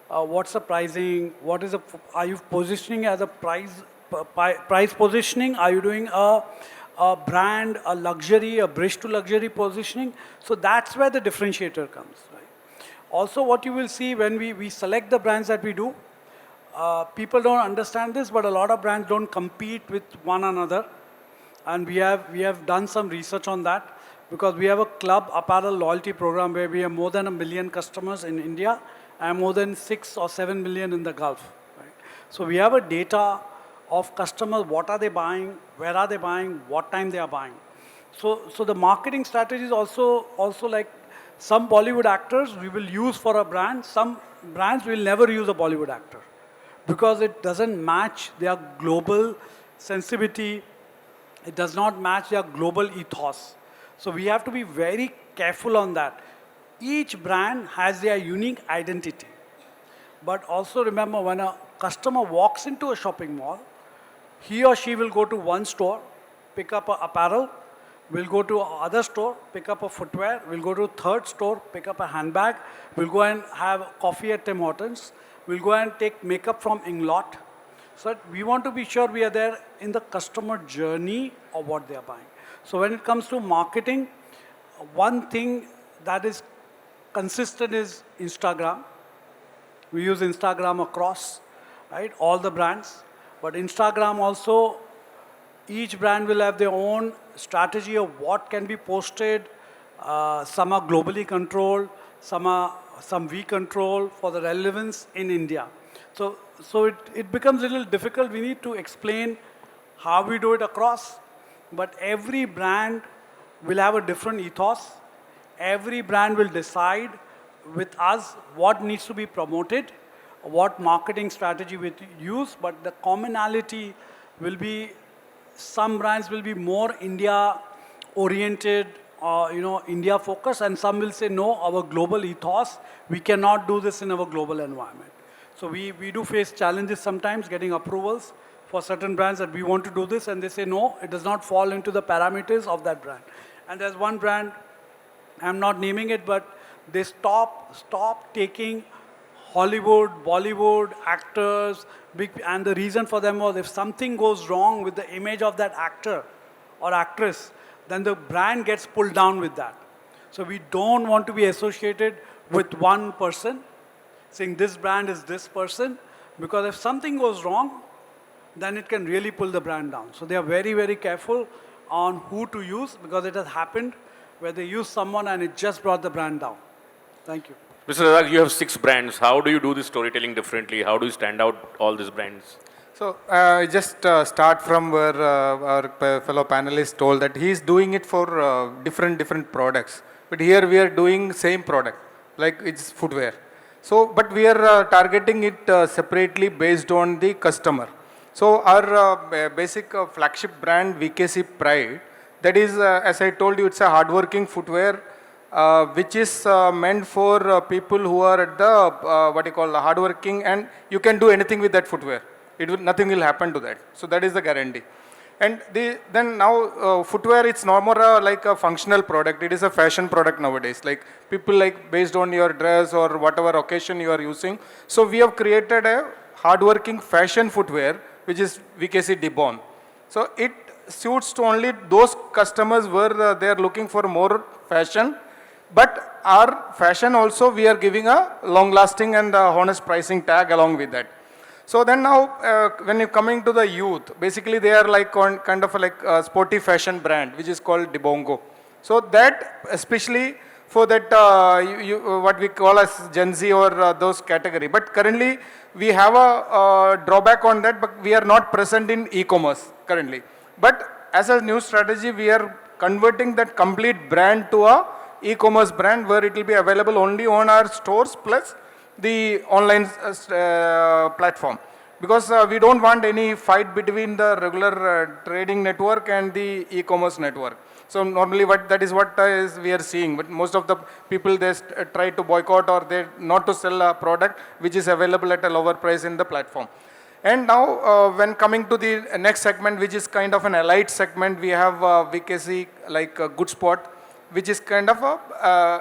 [SPEAKER 6] What's the pricing? Are you positioning as a price positioning? Are you doing a brand, a luxury, a bridge to luxury positioning? So that's where the differentiator comes, right? Also, what you will see when we select the brands that we do, people don't understand this, but a lot of brands don't compete with one another. And we have done some research on that. Because we have a club apparel loyalty program where we have more than 1 million customers in India and more than 6 or 7 million in the Gulf. Right? So we have a data of customers, what are they buying, where are they buying, what time they are buying. So the marketing strategy is also like some Bollywood actors we will use for a brand, some brands will never use a Bollywood actor because it doesn't match their global sensitivity, it does not match their global ethos. So we have to be very careful on that. Each brand has their unique identity. But also remember, when a customer walks into a shopping mall, he or she will go to one store, pick up an apparel, will go to another store, pick up a footwear, will go to a third store, pick up a handbag, will go and have coffee at Tim Hortons, will go and take makeup from Inglot. So we want to be sure we are there in the customer journey of what they are buying. So when it comes to marketing, one thing that is consistent is Instagram. We use Instagram across, right, all the brands. But Instagram also, each brand will have their own strategy of what can be posted. Some are globally controlled, some we control for the relevance in India. So it becomes a little difficult. We need to explain how we do it across. But every brand will have a different ethos. Every brand will decide with us what needs to be promoted, what marketing strategy we use, but the commonality will be, some brands will be more India-oriented, India-focused, and some will say, no, our global ethos, we cannot do this in our global environment. So we do face challenges sometimes getting approvals for certain brands that we want to do this, and they say, no, it does not fall into the parameters of that brand. And there's one brand, I'm not naming it, but they stop taking Hollywood, Bollywood actors, and the reason for them was if something goes wrong with the image of that actor or actress, then the brand gets pulled down with that. So we don't want to be associated with one person, saying this brand is this person, because if something goes wrong, then it can really pull the brand down. So they are very, very careful on who to use, because it has happened where they use someone and it just brought the brand down. Thank you.
[SPEAKER 2] Mr. Razak, you have 6 brands. How do you do this storytelling differently? How do you stand out all these brands?
[SPEAKER 8] So just start from where our fellow panelist told that he is doing it for different products. But here we are doing same product, like it's footwear. So, but we are targeting it separately based on the customer. So our basic flagship brand VKC Pride, that is, as I told you, it's a hardworking footwear which is meant for people who are at the what you call hardworking, and you can do anything with that footwear. Nothing will happen to that. So that is the guarantee. And then now footwear, it's no more like a functional product. It is a fashion product nowadays. Like people like based on your dress or whatever occasion you are using. So we have created a hardworking fashion footwear, which is VKC Debon. So it suits to only those customers where they are looking for more fashion. But our fashion also, we are giving a long lasting and honest pricing tag along with that. So then now, when you're coming to the youth, basically they are like kind of like a sporty fashion brand, which is called Debongo. So that, especially for that, what we call as Gen Z or those category. But currently, we have a drawback on that, but we are not present in e-commerce currently. But as a new strategy, we are converting that complete brand to a e-commerce brand where it will be available only on our stores plus the online platform, because we don't want any fight between the regular trading network and the e-commerce network. So normally that is what we are seeing, but most of the people, they try to boycott or they not to sell a product which is available at a lower price in the platform. And now when coming to the next segment, which is kind of an allied segment, we have VKC like Good Spot, which is kind of a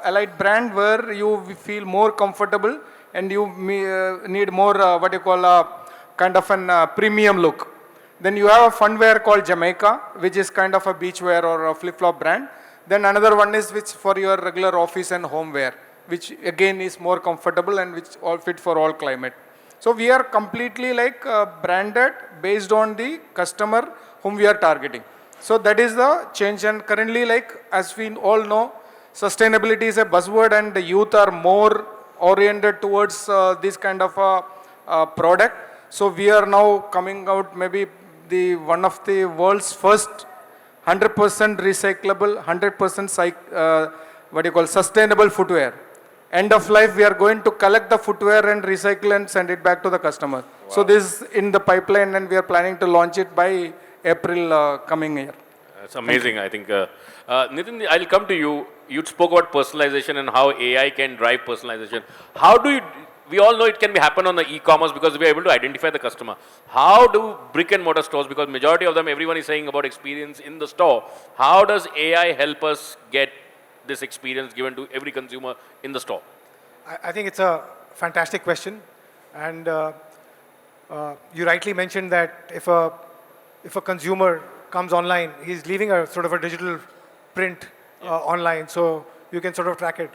[SPEAKER 8] allied brand where you feel more comfortable and you need more what you call kind of an premium look. Then you have a funwear called Jamaica, which is kind of a beachwear or a flip-flop brand. Then another one is which for your regular office and home wear, which again is more comfortable and which all fit for all climate. So we are completely like branded based on the customer whom we are targeting. So that is the change. And currently, like as we all know, sustainability is a buzzword and the youth are more oriented towards this kind of a product. So we are now coming out maybe one of the world's first 100% recyclable, 100% sustainable footwear. End of life, we are going to collect the footwear and recycle and send it back to the customer. Wow. So this is in the pipeline and we are planning to launch it by April coming year.
[SPEAKER 2] That's amazing, I think. Nitin, I'll come to you. You spoke about personalization and how AI can drive personalization. How do you, we all know it can be happen on the e-commerce because we are able to identify the customer. How do brick and mortar stores, because majority of them, everyone is saying about experience in the store. How does AI help us get this experience given to every consumer in the store?
[SPEAKER 10] I think it's a fantastic question. And you rightly mentioned that if a consumer comes online, he's leaving a sort of a digital print online, so you can sort of track it.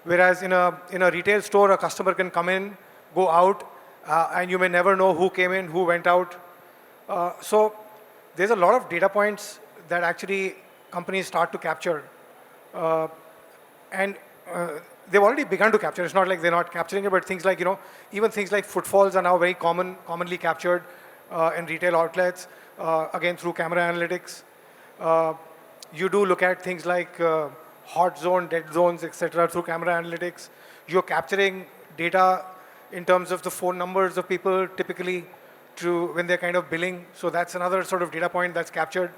[SPEAKER 10] Whereas in a retail store, a customer can come in, go out, and you may never know who came in, who went out. So there's a lot of data points that actually companies start to capture. And they've already begun to capture. It's not like they're not capturing it, but things like, even things like footfalls are now very commonly captured in retail outlets, again, through camera analytics. You do look at things like hot zone, dead zones, etc. through camera analytics. You're capturing data in terms of the phone numbers of people typically when they're kind of billing. So that's another sort of data point that's captured.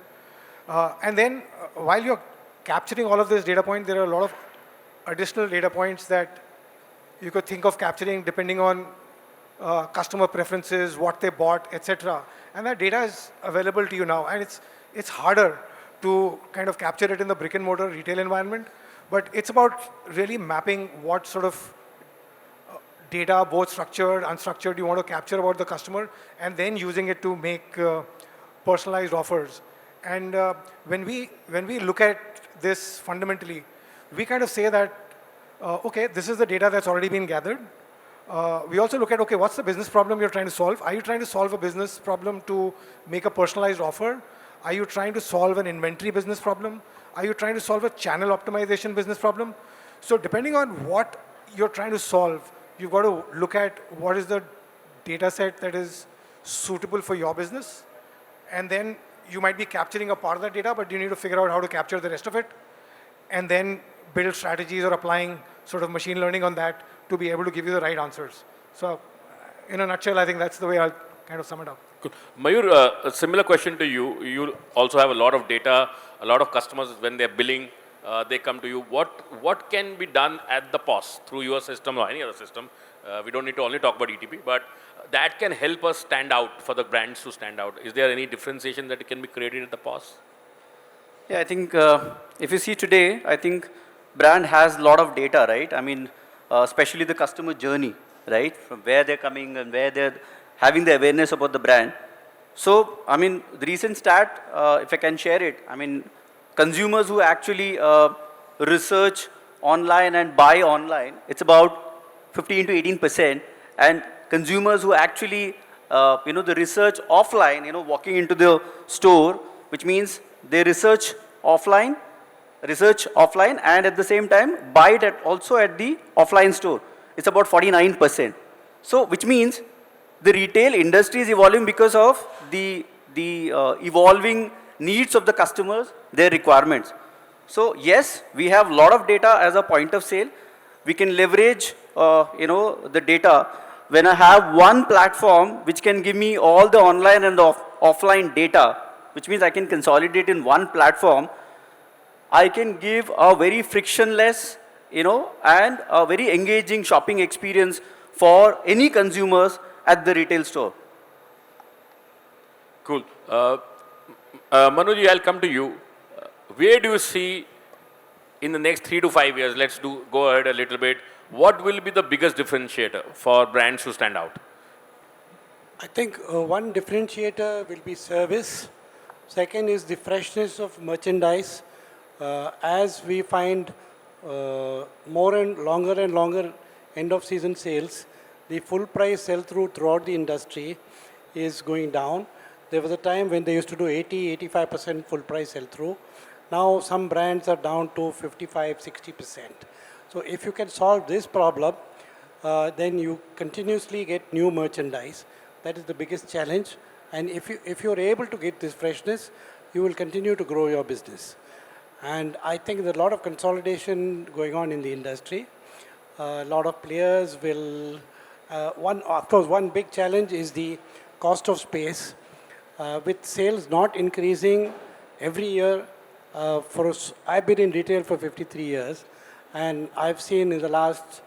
[SPEAKER 10] And then while you're capturing all of this data point, there are a lot of additional data points that you could think of capturing depending on customer preferences, what they bought, etc. And that data is available to you now. And it's harder to kind of capture it in the brick and mortar retail environment. But it's about really mapping what sort of data, both structured, unstructured, you want to capture about the customer, and then using it to make personalized offers. And when we look at this fundamentally, we kind of say that, okay, this is the data that's already been gathered. We also look at, okay, what's the business problem you're trying to solve? Are you trying to solve a business problem to make a personalized offer? Are you trying to solve an inventory business problem? Are you trying to solve a channel optimization business problem? So depending on what you're trying to solve, you've got to look at what is the data set that is suitable for your business. And then you might be capturing a part of that data, but you need to figure out how to capture the rest of it. And then build strategies or applying sort of machine learning on that to be able to give you the right answers. So in a nutshell, I think that's the way I'll kind of sum it up.
[SPEAKER 2] Cool. Mayur, a similar question to you. You also have a lot of data, a lot of customers when they're billing, they come to you. What can be done at the POS through your system or any other system? We don't need to only talk about ETP, but that can help us stand out, for the brands to stand out. Is there any differentiation that can be created at the POS?
[SPEAKER 9] Yeah, I think if you see today, I think brand has a lot of data, right? I mean, especially the customer journey, right? From where they're coming and where they're having the awareness about the brand. So, I mean, the recent stat, if I can share it, I mean, consumers who actually research online and buy online, it's about 15 to 18%. And consumers who actually, the research offline, walking into the store, which means they research offline, and at the same time buy it also at the offline store. It's about 49%. So, which means the retail industry is evolving because of the evolving needs of the customers, their requirements. So yes, we have a lot of data as a point of sale. We can leverage, the data. When I have one platform which can give me all the online and the offline data, which means I can consolidate in one platform, I can give a very frictionless, and a very engaging shopping experience for any consumers at the retail store.
[SPEAKER 2] Cool. Manuji, I'll come to you. Where do you see in the next 3 to 5 years, let's go ahead a little bit, what will be the biggest differentiator for brands to stand out?
[SPEAKER 5] I think one differentiator will be service. Second is the freshness of merchandise. As we find more and longer end of season sales, the full price sell throughout the industry is going down. There was a time when they used to do 80-85% full price sell through. Now some brands are down to 55-60%. So if you can solve this problem, then you continuously get new merchandise. That is the biggest challenge. And if you're able to get this freshness, you will continue to grow your business. And I think there's a lot of consolidation going on in the industry. A lot of players will, of course, one big challenge is the cost of space. With sales not increasing every year, I've been in retail for 53 years, and I've seen in the last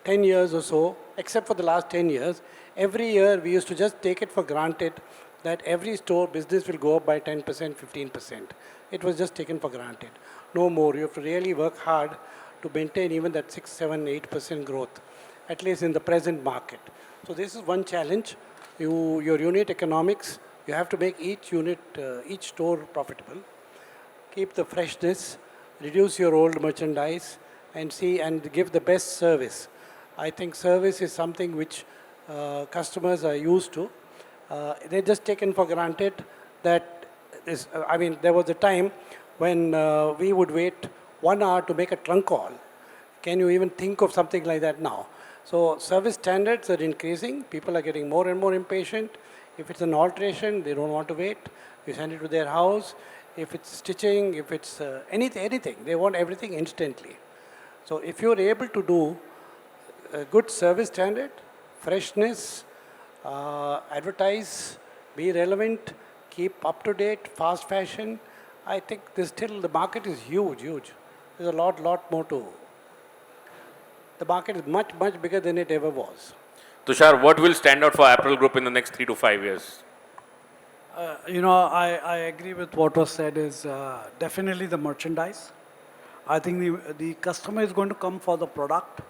[SPEAKER 5] 10 years or so, except for the last 10 years, every year we used to just take it for granted that every store business will go up by 10%, 15%. It was just taken for granted. No more. You have to really work hard to maintain even that 6, 7, 8% growth, at least in the present market. So this is one challenge. Your unit economics, you have to make each unit, each store profitable. Keep the freshness, reduce your old merchandise, and give the best service. I think service is something which customers are used to. They're just taken for granted that there was a time when we would wait 1 hour to make a trunk call. Can you even think of something like that now? So service standards are increasing. People are getting more and more impatient. If it's an alteration, they don't want to wait. You send it to their house. If it's stitching, if it's anything, they want everything instantly. So if you're able to do a good service standard, freshness, advertise, be relevant, keep up to date, fast fashion, I think the market is huge. There's a lot more to. The market is much bigger than it ever was.
[SPEAKER 2] Tushar, what will stand out for Apparel Group in the next 3 to 5 years?
[SPEAKER 6] I agree with what was said is definitely the merchandise. I think the customer is going to come for the product,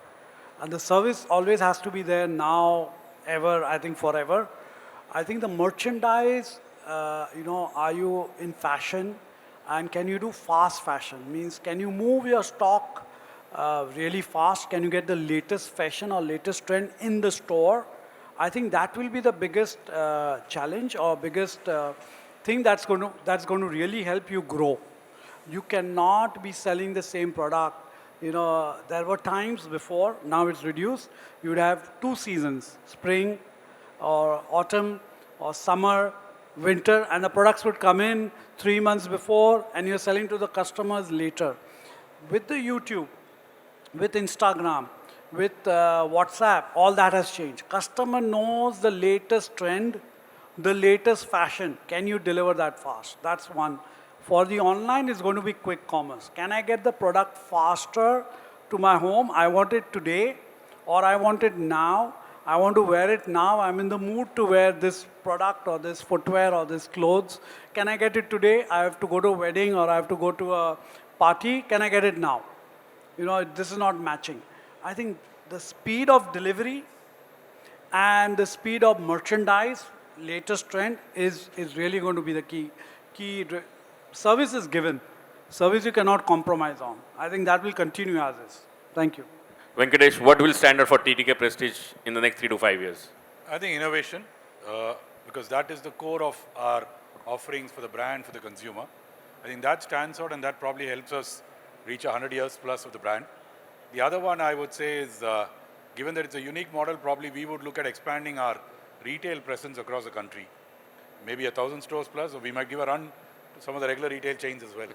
[SPEAKER 6] and the service always has to be there now, ever, I think forever. I think the merchandise, are you in fashion, and can you do fast fashion? Means can you move your stock really fast? Can you get the latest fashion or latest trend in the store? I think that will be the biggest challenge or biggest thing that's going to really help you grow. You cannot be selling the same product There were times before, now it's reduced, you would have 2 seasons, spring or autumn or summer, winter, and the products would come in 3 months before and you're selling to the customers later. With the YouTube, with Instagram, with WhatsApp, all that has changed. Customer knows the latest trend, the latest fashion. Can you deliver that fast? That's one. For the online, it's going to be quick commerce. Can I get the product faster to my home? I want it today, or I want it now. I want to wear it now. I'm in the mood to wear this product or this footwear or this clothes. Can I get it today? I have to go to a wedding or I have to go to a party. Can I get it now? This is not matching. I think the speed of delivery and the speed of merchandise, latest trend, is really going to be the key. Service is given. Service you cannot compromise on. I think that will continue as is. Thank you.
[SPEAKER 2] Venkatesh, what will stand out for TTK Prestige in the next 3 to 5 years?
[SPEAKER 7] I think innovation, because that is the core of our offerings for the brand, for the consumer. I think that stands out and that probably helps us reach 100 years plus of the brand. The other one I would say is, given that it's a unique model, probably we would look at expanding our retail presence across the country. Maybe 1,000 stores plus, or we might give a run to some of the regular retail chains as well.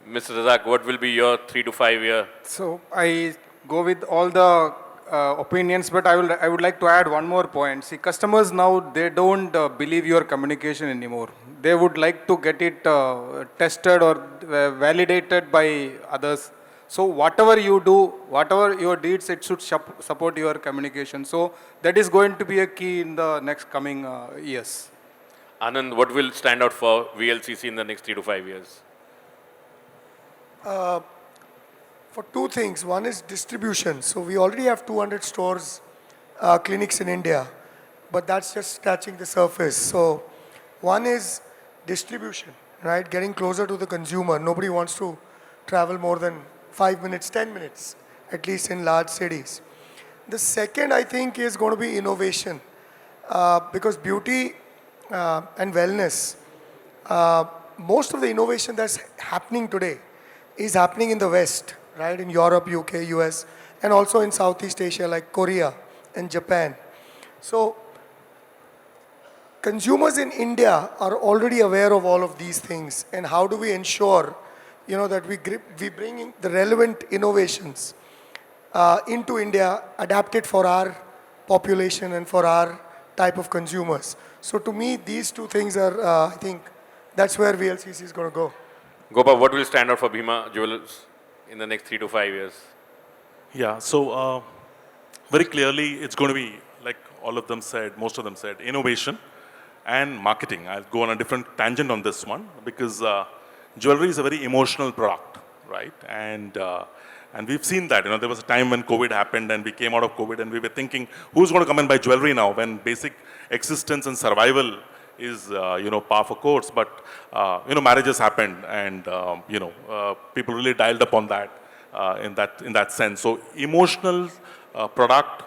[SPEAKER 2] Mr. Razak, what will be your 3 to 5 year?
[SPEAKER 8] So I go with all the opinions, but I would like to add one more point. See, customers now, they don't believe your communication anymore. They would like to get it tested or validated by others. So whatever you do, whatever your deeds, it should support your communication. So that is going to be a key in the next coming years.
[SPEAKER 2] Anand, what will stand out for VLCC in the next 3 to 5 years?
[SPEAKER 3] For two things. One is distribution. So we already have 200 stores, clinics in India, but that's just scratching the surface. So one is distribution, right? Getting closer to the consumer. Nobody wants to travel more than 5 minutes, 10 minutes, at least in large cities. The second, I think, is going to be innovation, because beauty and wellness, most of the innovation that's happening today is happening in the West, right? In Europe, UK, US, and also in Southeast Asia like Korea and Japan. So consumers in India are already aware of all of these things, and how do we ensure, that we bring in the relevant innovations into India, adapted for our population and for our type of consumers. So to me, these two things are, I think, that's where VLCC is going to go.
[SPEAKER 2] Gopal, what will stand out for Bhima Jewelers in the next 3 to 5 years?
[SPEAKER 4] Yeah, so very clearly it's going to be, like all of them said, most of them said, innovation and marketing. I'll go on a different tangent on this one because jewelry is a very emotional product, right? And we've seen that. There was a time when COVID happened and we came out of COVID and we were thinking, who's going to come and buy jewelry now when basic existence and survival is, par for course. But, marriages happened and, people really dialed upon that, in that sense. So emotional product,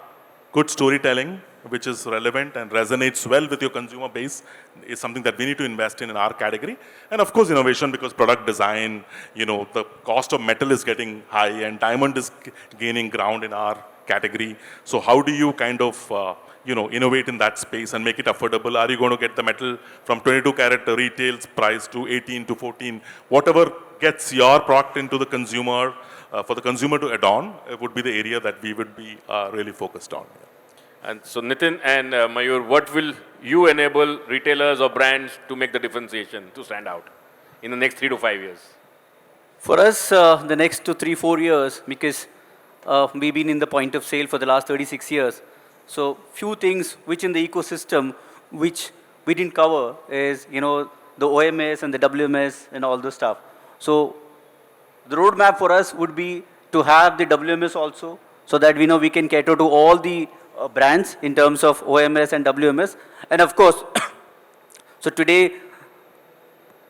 [SPEAKER 4] good storytelling, which is relevant and resonates well with your consumer base, is something that we need to invest in our category. And of course, innovation, because product design, the cost of metal is getting high and diamond is gaining ground in our category. So how do you kind of, innovate in that space and make it affordable? Are you going to get the metal from 22 carat retail price to 18 to 14? Whatever gets your product into the consumer, for the consumer to adorn, would be the area that we would be really focused on.
[SPEAKER 2] And so Nitin and Mayur, what will you enable retailers or brands to make the differentiation, to stand out in the next 3 to 5 years?
[SPEAKER 9] For us, the next 3-4 years, because we've been in the point of sale for the last 36 years. So few things which in the ecosystem, which we didn't cover is, the OMS and the WMS and all the stuff. So the roadmap for us would be to have the WMS also, so that we know we can cater to all the brands in terms of OMS and WMS. And of course, so today,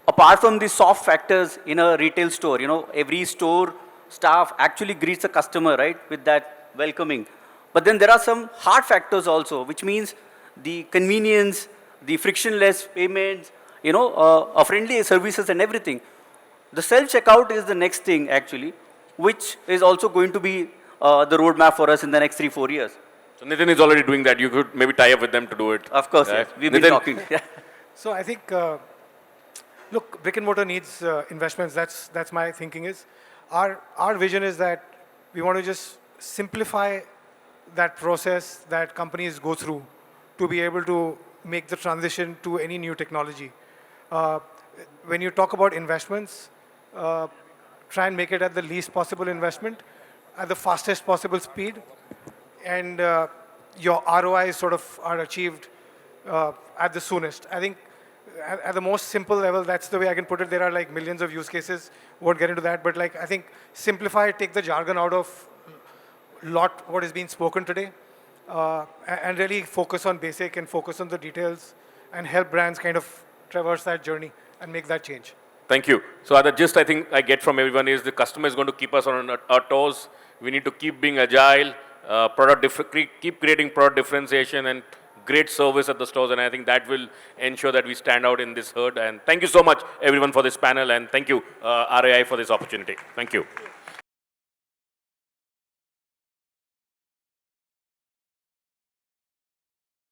[SPEAKER 9] apart from the soft factors in a retail store, every store staff actually greets the customer, right, with that welcoming. But then there are some hard factors also, which means the convenience, the frictionless payments, friendly services and everything. The self-checkout is the next thing actually, which is also going to be the roadmap for us in the next 3-4 years.
[SPEAKER 2] So Nitin is already doing that. You could maybe tie up with them to do it.
[SPEAKER 9] Of course, yes. We've been talking.
[SPEAKER 10] So I think, look, brick and mortar needs investments. That's my thinking is. Our vision is that we want to just simplify that process that companies go through to be able to make the transition to any new technology. When you talk about investments, try and make it at the least possible investment, at the fastest possible speed, and your ROIs sort of are achieved at the soonest. I think at the most simple level, that's the way I can put it. There are like millions of use cases, won't get into that, but like I think simplify, take the jargon out of what is being spoken today, and really focus on basic and focus on the details and help brands kind of traverse that journey and make that change.
[SPEAKER 2] Thank you. So the gist I think I get from everyone is the customer is going to keep us on our toes. We need to keep being agile, keep creating product differentiation and great service at the stores, and I think that will ensure that we stand out in this herd. And thank you so much everyone for this panel, and thank you RAI for this opportunity. Thank you.